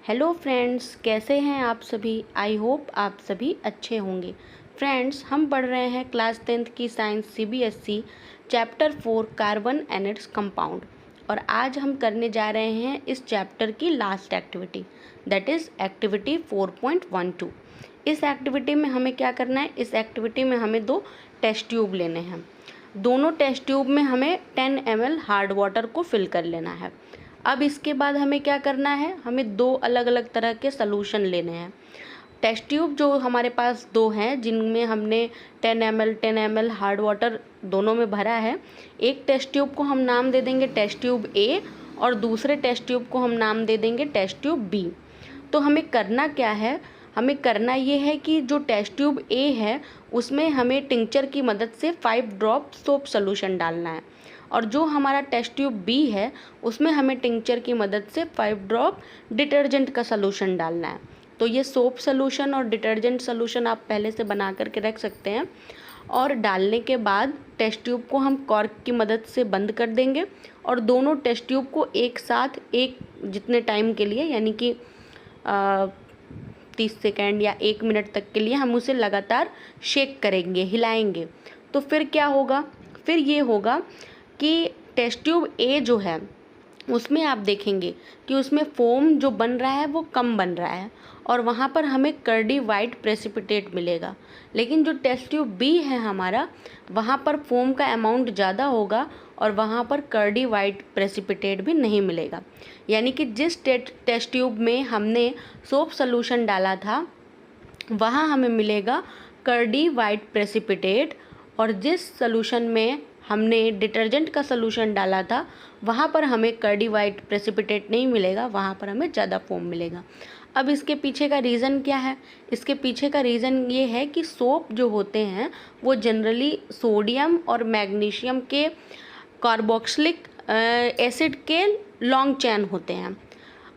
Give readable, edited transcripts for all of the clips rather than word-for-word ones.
Hello friends, कैसे हैं आप सभी। आई होप आप सभी अच्छे होंगे। फ्रेंड्स, हम पढ़ रहे हैं क्लास 10th की science CBSE chapter 4 carbon and its compound. और आज हम करने जा रहे हैं इस चैप्टर की last activity, that is activity 4.12। इस एक्टिविटी में हमें क्या करना है, इस एक्टिविटी में हमें 2 टेस्ट ट्यूब लेने हैं। दोनों टेस्ट ट्यूब में हमें 10 ml हार्ड वाटर को फिल कर लेना है। अब इसके बाद हमें क्या करना है, हमें 2 अलग अलग तरह के सलूशन लेने हैं। टेस्ट ट्यूब जो हमारे पास 2 हैं, जिनमें हमने 10 ml हार्ड वाटर दोनों में भरा है। एक टेस्ट ट्यूब को हम नाम दे देंगे टेस्ट ट्यूब ए और दूसरे टेस्ट ट्यूब को हम नाम दे देंगे टेस्ट ट्यूब बी। तो हमें करना क्या है, हमें करना ये है कि जो टेस्ट ट्यूब ए है उसमें हमें टिंचर की मदद से 5 ड्रॉप सोप सॉल्यूशन डालना है, और जो हमारा टेस्ट ट्यूब बी है उसमें हमें टिंचर की मदद से 5 ड्रॉप डिटर्जेंट का सॉल्यूशन डालना है। तो ये सोप सॉल्यूशन और डिटर्जेंट सॉल्यूशन आप पहले से बना करके रख सकते हैं। और डालने के बाद टेस्ट ट्यूब को हम कॉर्क की मदद से बंद कर देंगे और दोनों टेस्ट ट्यूब को एक साथ एक जितने टाइम के लिए, यानी कि 30 सेकेंड या 1 मिनट तक के लिए हम उसे लगातार शेक करेंगे, हिलाएंगे। तो फिर क्या होगा, फिर ये होगा कि टेस्ट ट्यूब ए जो है उसमें आप देखेंगे कि उसमें फोम जो बन रहा है वो कम बन रहा है और वहाँ पर हमें कर्डी वाइट प्रेसिपिटेट मिलेगा। लेकिन जो टेस्ट ट्यूब बी है हमारा, वहाँ पर फोम का अमाउंट ज़्यादा होगा और वहाँ पर कर्डी वाइट प्रेसिपिटेट भी नहीं मिलेगा। यानी कि जिस टेस्ट ट्यूब में हमने सोप सॉल्यूशन डाला था वहाँ हमें मिलेगा कर्डी वाइट प्रेसिपिटेट, और जिस सॉल्यूशन में हमने डिटर्जेंट का सॉल्यूशन डाला था वहाँ पर हमें कर्डी वाइट प्रेसिपिटेट नहीं मिलेगा, वहाँ पर हमें ज़्यादा फोम मिलेगा। अब इसके पीछे का रीज़न क्या है, इसके पीछे का रीज़न ये है कि सोप जो होते हैं वो जनरली सोडियम और मैग्नीशियम के कार्बोक्सिलिक एसिड के लॉन्ग चेन होते हैं।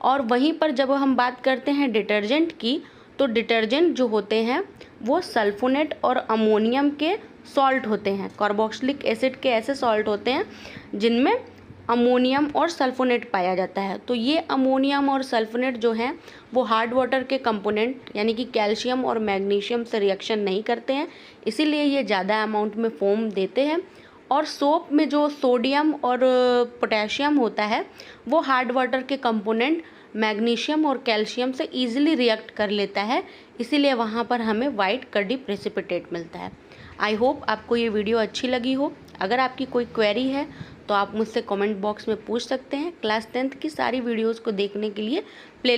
और वहीं पर जब हम बात करते हैं डिटर्जेंट की, तो डिटर्जेंट जो होते हैं वो सल्फोनेट और अमोनियम के सॉल्ट होते हैं। कार्बोक्सिलिक एसिड के ऐसे सॉल्ट होते हैं जिनमें अमोनियम और सल्फोनेट पाया जाता है। तो ये अमोनियम और सल्फोनेट जो हैं वो हार्ड वाटर के कंपोनेंट यानी कि कैल्शियम और मैग्नीशियम से रिएक्शन नहीं करते हैं, इसीलिए ये ज़्यादा अमाउंट में फोम देते हैं। और सोप में जो सोडियम और पोटेशियम होता है वो हार्ड वाटर के कंपोनेंट मैग्नीशियम और कैल्शियम से ईजिली रिएक्ट कर लेता है, इसीलिए वहाँ पर हमें वाइट कर्डी प्रेसिपिटेट मिलता है। आई होप आपको ये वीडियो अच्छी लगी हो। अगर आपकी कोई क्वेरी है तो आप मुझसे कमेंट बॉक्स में पूछ सकते हैं। क्लास 10th की सारी वीडियोस को देखने के लिए प्ले